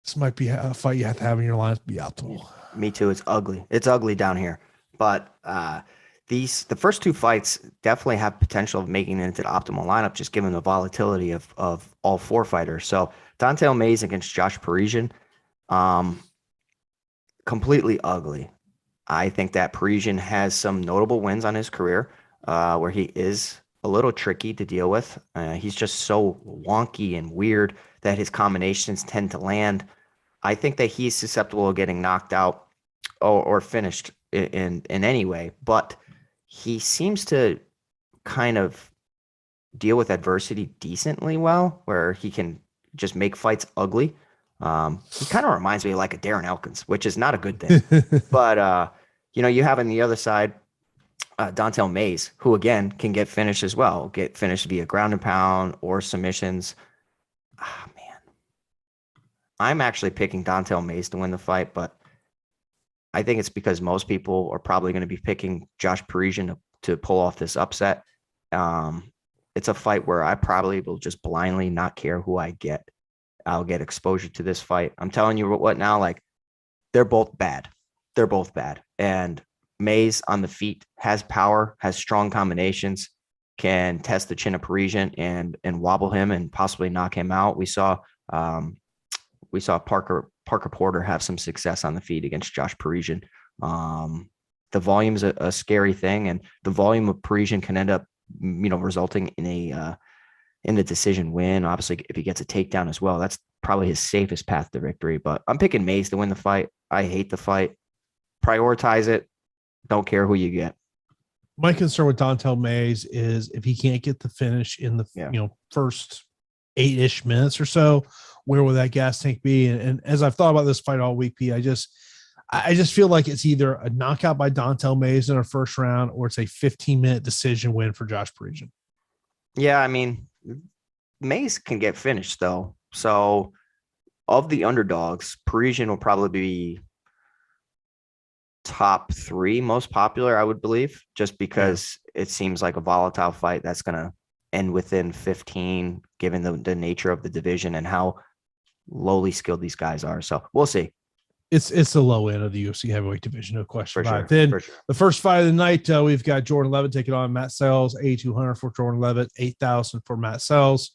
this might be a fight you have to have in your line to be optimal. Me too. It's ugly. It's ugly down here. But the first two fights definitely have potential of making it into the optimal lineup, just given the volatility of all four fighters. So Dante Mays against Josh Parisian, completely ugly. I think that Parisian has some notable wins on his career, where he is a little tricky to deal with. He's just so wonky and weird that his combinations tend to land. I think that he's susceptible of getting knocked out or finished in any way, but he seems to kind of deal with adversity decently well, where he can just make fights ugly. He kind of reminds me like a Darren Elkins, which is not a good thing. But you have on the other side Dontel Mays, who again can get finished as well, get finished via ground and pound or submissions. Ah, man, I'm actually picking Dontel Mays to win the fight, but I think it's because most people are probably going to be picking Josh Parisian to pull off this upset. It's a fight where I probably will just blindly not care who I get. I'll get exposure to this fight. I'm telling you what now, like, they're both bad. They're both bad. And Mays on the feet has power, has strong combinations, can test the chin of Parisian and wobble him and possibly knock him out. We saw Parker Porter have some success on the feet against Josh Parisian. The volume is a scary thing, and the volume of Parisian can end up, resulting in the decision win. Obviously, if he gets a takedown as well, that's probably his safest path to victory. But I'm picking Mays to win the fight. I hate the fight. Prioritize it. Don't care who you get. My concern with Dontel Mays is if he can't get the finish in the first 8-ish minutes or so, where will that gas tank be? And as I've thought about this fight all week, P, I just feel like it's either a knockout by Dontel Mays in our first round, or it's a 15-minute decision win for Josh Parisian. Yeah, I mean, Mays can get finished though. So of the underdogs, Parisian will probably be top 3 most popular, I would believe, just because it seems like a volatile fight that's going to end within 15, given the nature of the division and how lowly skilled these guys are. So we'll see. It's the low end of the UFC heavyweight division, no question about it. Then the first fight of the night, we've got Jourdain Leavitt taking on Matt Sayles, 8,200 for Jourdain Leavitt, 8,000 for Matt Sayles.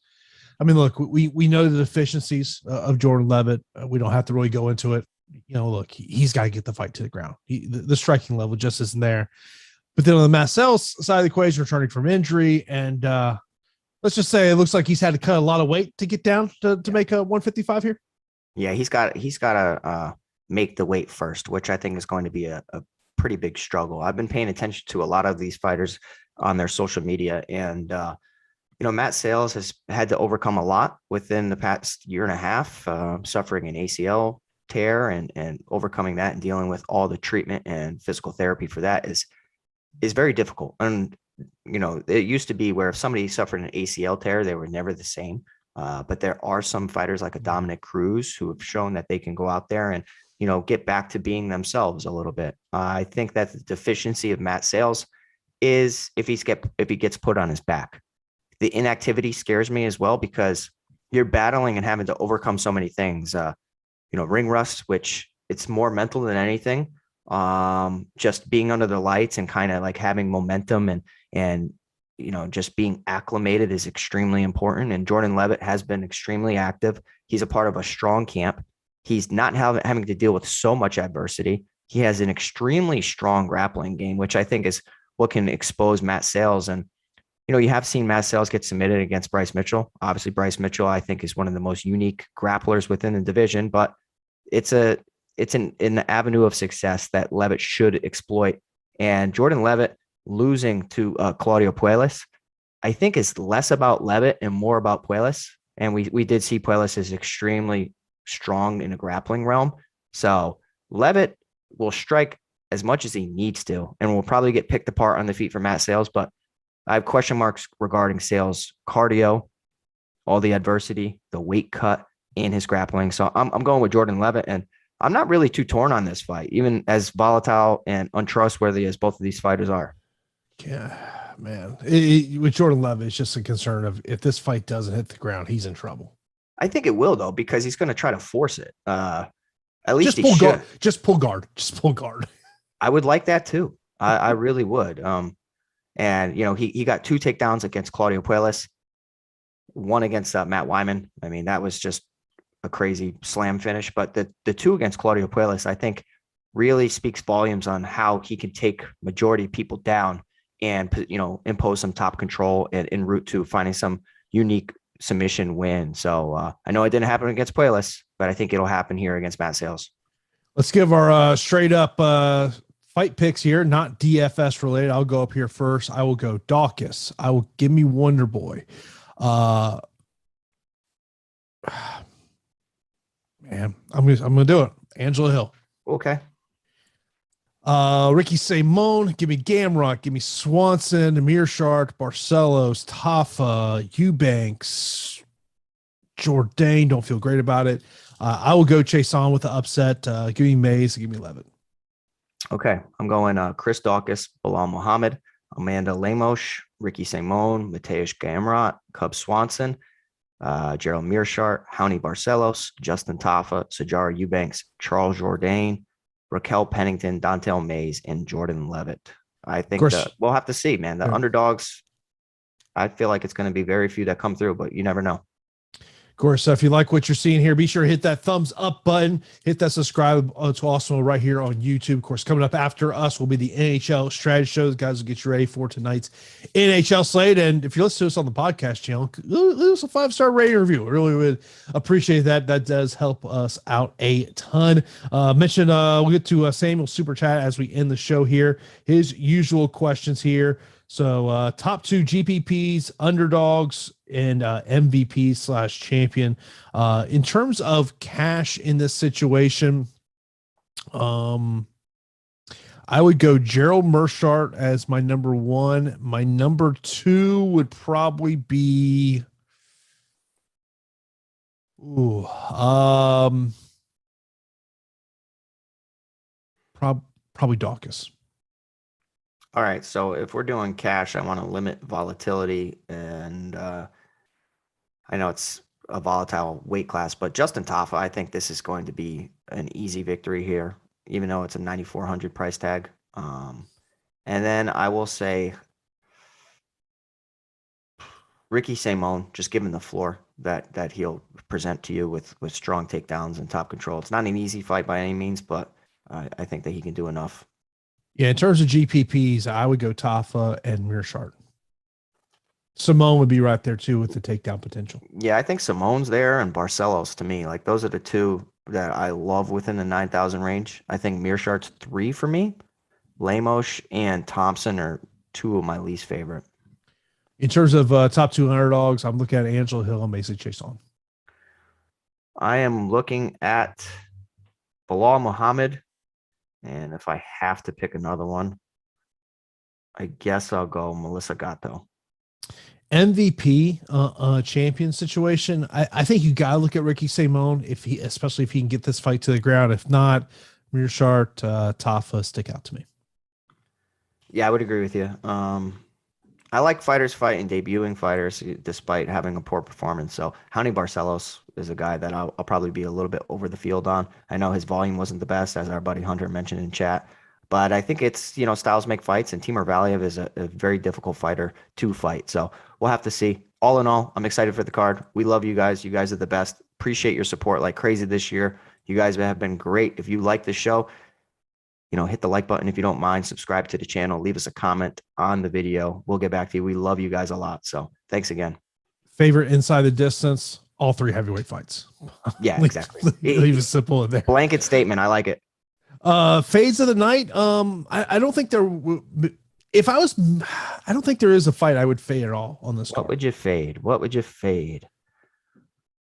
I mean, look, we know the deficiencies of Jourdain Leavitt. We don't have to really go into it. Look, he's got to get the fight to the ground. The striking level just isn't there. But then on the Matt Sayles side of the equation, returning from injury, and let's just say it looks like he's had to cut a lot of weight to get down to make a 155 here. Yeah, he's got to make the weight first, which I think is going to be a pretty big struggle. I've been paying attention to a lot of these fighters on their social media, and Matt Sayles has had to overcome a lot within the past year and a half, suffering an ACL tear and overcoming that and dealing with all the treatment and physical therapy for that is very difficult. And it used to be where if somebody suffered an ACL tear, they were never the same. But there are some fighters like a Dominic Cruz who have shown that they can go out there and get back to being themselves a little bit. I think that the deficiency of Matt Sayles is if he gets put on his back. The inactivity scares me as well, because you're battling and having to overcome so many things. Ring rust, which it's more mental than anything. Just being under the lights and kind of like having momentum and just being acclimated is extremely important. And Jourdain Leavitt has been extremely active. He's a part of a strong camp. He's not having to deal with so much adversity. He has an extremely strong grappling game, which I think is what can expose Matt Sayles. And, you have seen Matt Sayles get submitted against Bryce Mitchell. Obviously, Bryce Mitchell, I think, is one of the most unique grapplers within the division, but it's an avenue of success that Leavitt should exploit. And Jourdain Leavitt losing to Claudio Puelles, I think, is less about Leavitt and more about Puelles. And we did see Puelles is extremely strong in a grappling realm. So Leavitt will strike as much as he needs to and will probably get picked apart on the feet for Matt Sayles. But I have question marks regarding Sayles' cardio, all the adversity, the weight cut in his grappling. So I'm going with Jourdain Leavitt, and I'm not really too torn on this fight, even as volatile and untrustworthy as both of these fighters are. Yeah, man. With Jourdain Leavitt, it's just a concern of if this fight doesn't hit the ground, he's in trouble. I think it will, though, because he's going to try to force it. At least just pull guard. Just pull guard. I would like that too. I really would. And he got 2 takedowns against Claudio Puelles, one against Matt Wyman. I mean, that was just a crazy slam finish. But the 2 against Claudio Puelles, I think, really speaks volumes on how he can take majority of people down and impose some top control and en route to finding some unique submission win. So I know it didn't happen against Puelles, but I think it'll happen here against Matt Sayles. Let's give our straight up fight picks here, not DFS related. I'll go up here first. I will go Daukaus. I will give me Wonder Boy. Man, I'm gonna do it. Angela Hill. Okay. Ricky Simon, give me Gamrot, give me Swanson, Meerschaert, Barcelos, Tafa, Eubanks, Jourdain. Don't feel great about it. I will go Chiasson with the upset. Give me Mays, give me Leavitt. Okay, I'm going Chris Daukaus, Bilal Muhammad, Amanda Lamos, Ricky Simon, Mateusz Gamrot, Cub Swanson, Gerald Meerschaert, Howney Barcelos, Justin Tafa, Sajara Eubanks, Charles Jourdain, Raquel Pennington, Dontel Mays, and Jordan Leavitt. I think we'll have to see, man. The underdogs, I feel like it's going to be very few that come through, but you never know. Of course, if you like what you're seeing here, be sure to hit that thumbs up button, hit that subscribe to Awesemo right here on YouTube. Of course, coming up after us will be the NHL strategy shows. Guys will get you ready for tonight's NHL slate. And if you listen to us on the podcast channel, leave us a 5-star rating review. I really would appreciate that. That does help us out a ton. We'll get to Samuel's super chat as we end the show here. His usual questions here. So top 2 GPPs, underdogs, and MVP/champion. In terms of cash in this situation, I would go Gerald Meerschaert as my number 1. My number 2 would probably be probably Daukaus. All right, so if we're doing cash, I want to limit volatility, and I know it's a volatile weight class, but Justin Tafa, I think this is going to be an easy victory here, even though it's a 9,400 price tag. And then I will say Ricky Simon, just given the floor that he'll present to you with strong takedowns and top control. It's not an easy fight by any means, but I think that he can do enough. Yeah, in terms of GPPs, I would go Tafa and Meerschaert. Simone would be right there too with the takedown potential. Yeah, I think Simone's there and Barcelos to me. Like those are the 2 that I love within the 9,000 range. I think Meerschaert's 3 for me. Lamos and Thompson are 2 of my least favorite. In terms of top 200 dogs, I'm looking at Angela Hill and Macy Chiasson. I am looking at Bilal Muhammad. And if I have to pick another one, I guess I'll go Melissa Gatto. MVP champion situation. I think you gotta look at Ricky Simon especially if he can get this fight to the ground. If not, Meerschaert, Tafa stick out to me. Yeah, I would agree with you. I like fighters fighting debuting fighters despite having a poor performance. So Howney Barcelos is a guy that I'll probably be a little bit over the field on. I know his volume wasn't the best, as our buddy Hunter mentioned in chat, but I think it's, styles make fights, and Timur Valiev is a very difficult fighter to fight. So we'll have to see. All in all, I'm excited for the card. We love you guys. You guys are the best. Appreciate your support like crazy this year. You guys have been great. If you like the show, hit the like button if you don't mind. Subscribe to the channel. Leave us a comment on the video. We'll get back to you. We love you guys a lot. So thanks again. Favorite inside the distance, all 3 heavyweight fights. Yeah, exactly. Leave it simple in there. Blanket statement. I like it. Fades of the night. I don't think there. I don't think there is a fight I would fade at all on this card. What would you fade?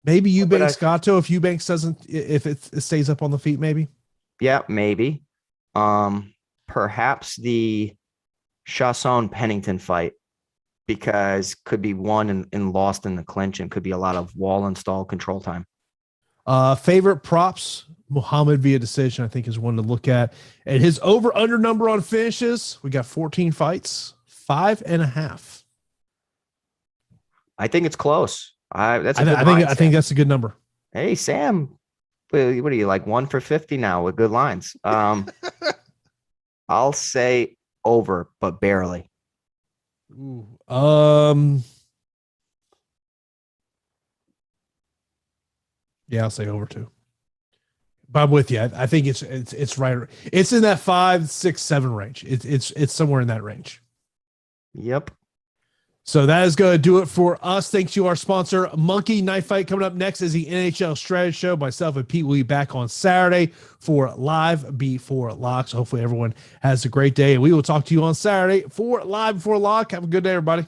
Maybe Eubanks Gatto if Eubanks doesn't, if it stays up on the feet, maybe. Yeah, maybe. Perhaps the Chiasson Pennington fight, because could be won and lost in the clinch, and could be a lot of wall install control time. Favorite props, Muhammad via decision, I think is one to look at. And his over under number on finishes, we got 14 fights, 5.5. I think it's close. I think that's a good number. Hey, Sam, what are you, like 1 for 50 now with good lines? I'll say over, but barely. Ooh, yeah, I'll say over 2. But I'm with you. I think it's right. It's in that 5, 6, 7 range. It's somewhere in that range. Yep. So that is going to do it for us. Thanks to our sponsor, Monkey Knife Fight. Coming up next is the NHL Strategy Show. Myself and Pete will be back on Saturday for Live Before Locks. Hopefully everyone has a great day, and we will talk to you on Saturday for Live Before Lock. Have a good day, everybody.